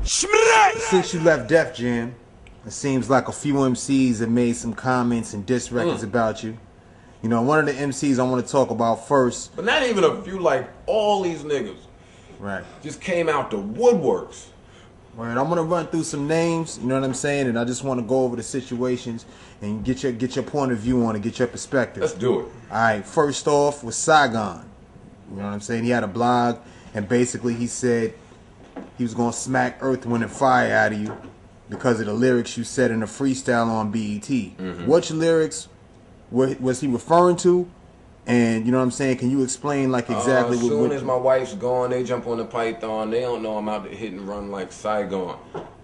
Since you left Def Jam, it seems like a few MCs have made some comments and diss records about you. You know, one of the MCs I want to talk about first. But not even a few, like all these niggas. Right. Just came out the woodworks. Right. I'm gonna run through some names, you know what I'm saying, and I just want to go over the situations and get your point of view on it, get your perspective. Let's do it. All right. First off was Saigon. You know what I'm saying? He had a blog, and basically he said he was gonna smack Earth, Wind, and Fire out of you because of the lyrics you said in the freestyle on BET. Which lyrics was he referring to? And you know what I'm saying? Can you explain like exactly as soon as my wife's gone, they jump on the Python. They don't know I'm out to hit and run like Saigon.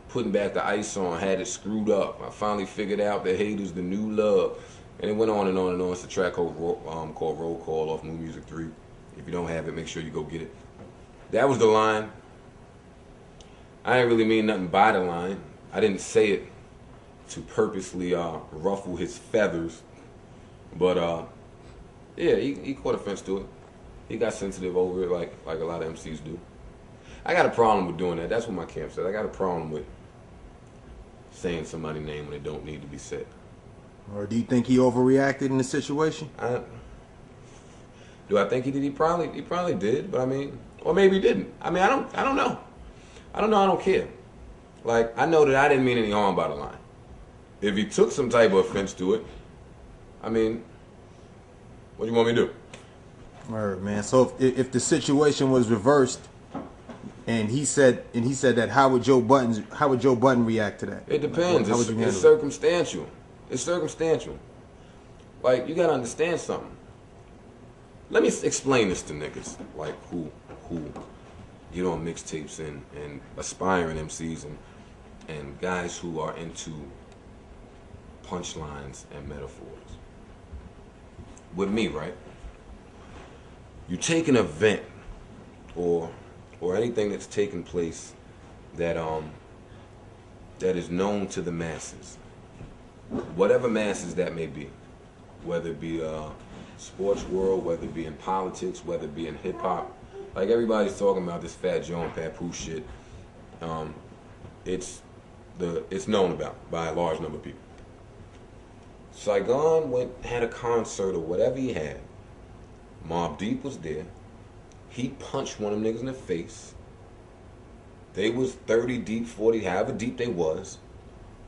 Putting back the ice on, had it screwed up. I finally figured out that hate is the new love. And it went on and on and on. It's a track called Roll Call off New Music 3. If you don't have it, make sure you go get it. That was the line. I didn't really mean nothing by the line. I didn't say it to purposely ruffle his feathers. But yeah, he caught offense to it. He got sensitive over it like a lot of MCs do. I got a problem with doing that. That's what my camp said. I got a problem with saying somebody's name when it don't need to be said. Or do you think he overreacted in the situation? Do I think he did? He probably did, but I mean, or maybe he didn't. I mean, I don't know. I don't care. Like, I know that I didn't mean any harm by the line. If he took some type of offense to it, I mean, what do you want me to do? Word, man. So if the situation was reversed, and he said that, how would Joe Budden react to that? It depends. It's circumstantial. It's circumstantial. Like, you gotta understand something. Let me explain this to niggas like who get on mixtapes and aspiring MCs and guys who are into punchlines and metaphors. With me, right? You take an event or anything that's taken place that is known to the masses, whatever masses that may be, whether it be sports world, whether it be in politics, whether it be in hip hop. Like, everybody's talking about this Fat Joe and Papoose shit. It's known about by a large number of people. Saigon had a concert or whatever he had. Mobb Deep was there. He punched one of them niggas in the face. They was 30 deep, 40, however deep they was.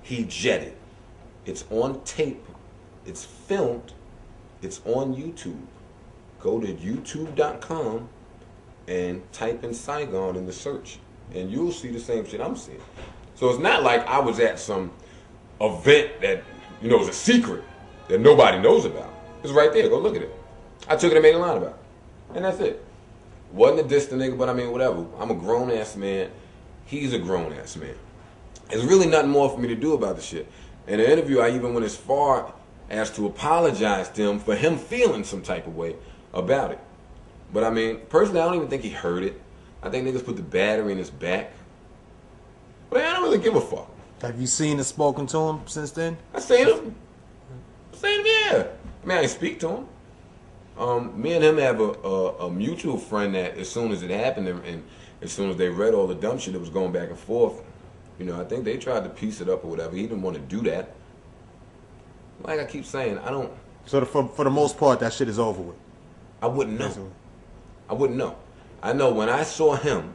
He jetted. It's on tape. It's filmed. It's on YouTube. Go to youtube.com and type in Saigon in the search, and you'll see the same shit I'm seeing. So it's not like I was at some event that, you know, is a secret that nobody knows about. It's right there. Go look at it. I took it and made a line about it. And that's it. Wasn't a diss to nigga, but I mean, whatever. I'm a grown-ass man. He's a grown-ass man. There's really nothing more for me to do about the shit. In the interview, I even went as far as to apologize to him for him feeling some type of way about it. But I mean, personally, I don't even think he heard it. I think niggas put the battery in his back. But I don't really give a fuck. Have you seen and spoken to him since then? I seen him. Yeah. I mean, I didn't speak to him. Me and him have a mutual friend that as soon as it happened and as soon as they read all the dumb shit that was going back and forth, you know, I think they tried to piece it up or whatever. He didn't want to do that. Like I keep saying, I don't... So for the most part, that shit is over with? I wouldn't know. I wouldn't know. I know when I saw him,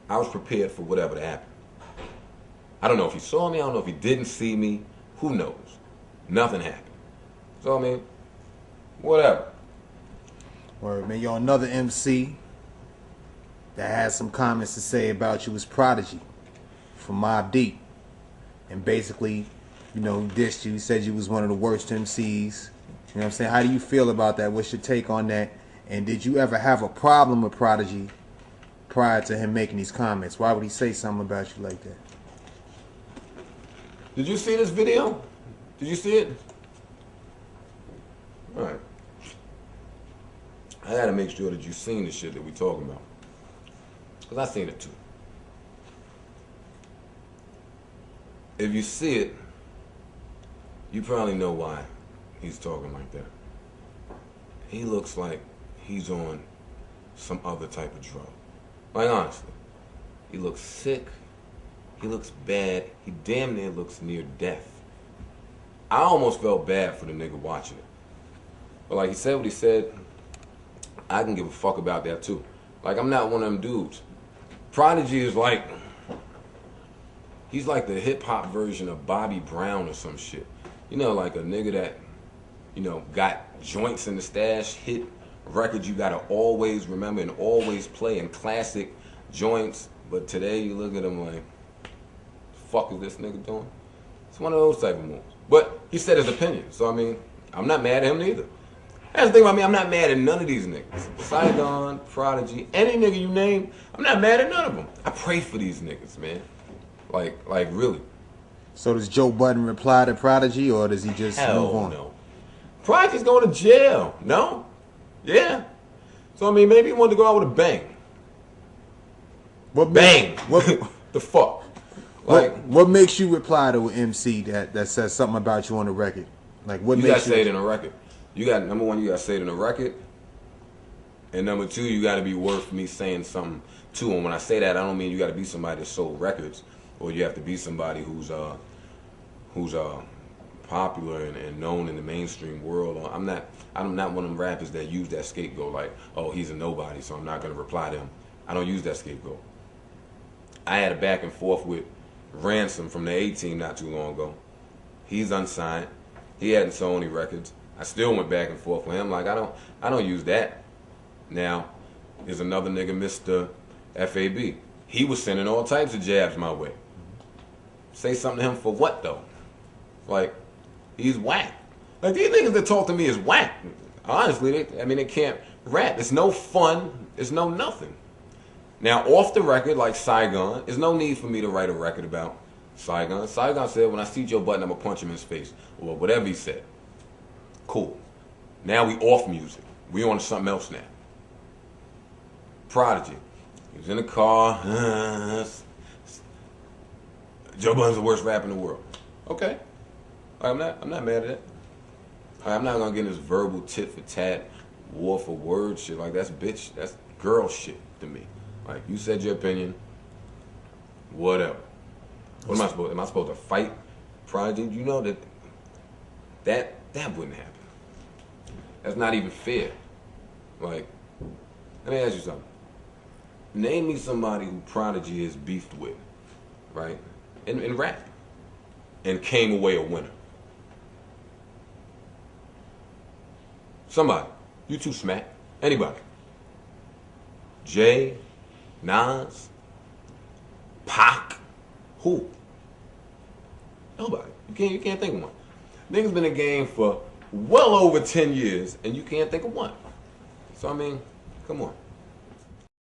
I was prepared for whatever to happen. I don't know if he saw me. I don't know if he didn't see me. Who knows? Nothing happened. So, I mean, whatever. Word, man. Yo, another MC that had some comments to say about you was Prodigy from Mobb Deep. And basically, you know, dissed you. He said you was one of the worst MCs. You know what I'm saying? How do you feel about that? What's your take on that? And did you ever have a problem with Prodigy prior to him making these comments? Why would he say something about you like that? Did you see this video? Did you see it? All right. I gotta make sure that you seen the shit that we talking about. Because I seen it too. If you see it, you probably know why he's talking like that. He looks like he's on some other type of drug. Like, honestly, he looks sick. He looks bad. He damn near looks near death. I almost felt bad for the nigga watching it. But like he said what he said, I can give a fuck about that too. Like, I'm not one of them dudes. Prodigy is like, he's like the hip hop version of Bobby Brown or some shit. You know, like a nigga that, you know, got joints in the stash, hit records you gotta always remember and always play, and classic joints. But today you look at him like, fuck is this nigga doing? It's one of those type of moves. But he said his opinion, so I mean, I'm not mad at him neither. That's the thing about me, I'm not mad at none of these niggas. Saigon, Prodigy, any nigga you name, I'm not mad at none of them. I pray for these niggas, man. Like really. So does Joe Budden reply to Prodigy, or does he just move on? No. Prodigy's going to jail. No? Yeah. So I mean, maybe he wanted to go out with a bang. What bang. What the fuck? Like, what makes you reply to an MC that says something about you on the record? Like, what you makes gotta say it in a record. You got, number one, you gotta say it in a record, and number two, you gotta be worth me saying something to. And when I say that, I don't mean you gotta be somebody that sold records, or you have to be somebody who's popular and known in the mainstream world. I'm not one of them rappers that use that scapegoat, like, oh, he's a nobody, so I'm not gonna reply to him. I don't use that scapegoat. I had a back and forth with Ransom from the A-Team not too long ago. He's unsigned. He hadn't sold any records. I still went back and forth with him. Like, I don't use that. Now, there's another nigga, Mr. FAB. He was sending all types of jabs my way. Say something to him for what, though? Like, he's whack. Like, these niggas that talk to me is whack. Honestly, they can't rap. It's no fun. It's no nothing. Now, off the record, like Saigon, there's no need for me to write a record about Saigon. Saigon said, when I see Joe Budden, I'm going to punch him in his face. Or whatever he said. Cool. Now we off music. We on to something else now. Prodigy. He was in the car. Joe Budden's the worst rapper in the world. Okay. I'm not mad at it. I'm not going to get in this verbal tit for tat, war for word shit. Like, that's bitch. That's girl shit to me. Like, you said your opinion, whatever. What am I supposed? Am I supposed to fight Prodigy? You know that wouldn't happen. That's not even fair. Like, let me ask you something. Name me somebody who Prodigy is beefed with, right? In rap, and came away a winner. Somebody. You two smack. Anybody. Jay. Nas, Pac, who? Nobody. You can't think of one. Niggas been in the game for well over 10 years, and you can't think of one. So I mean, come on.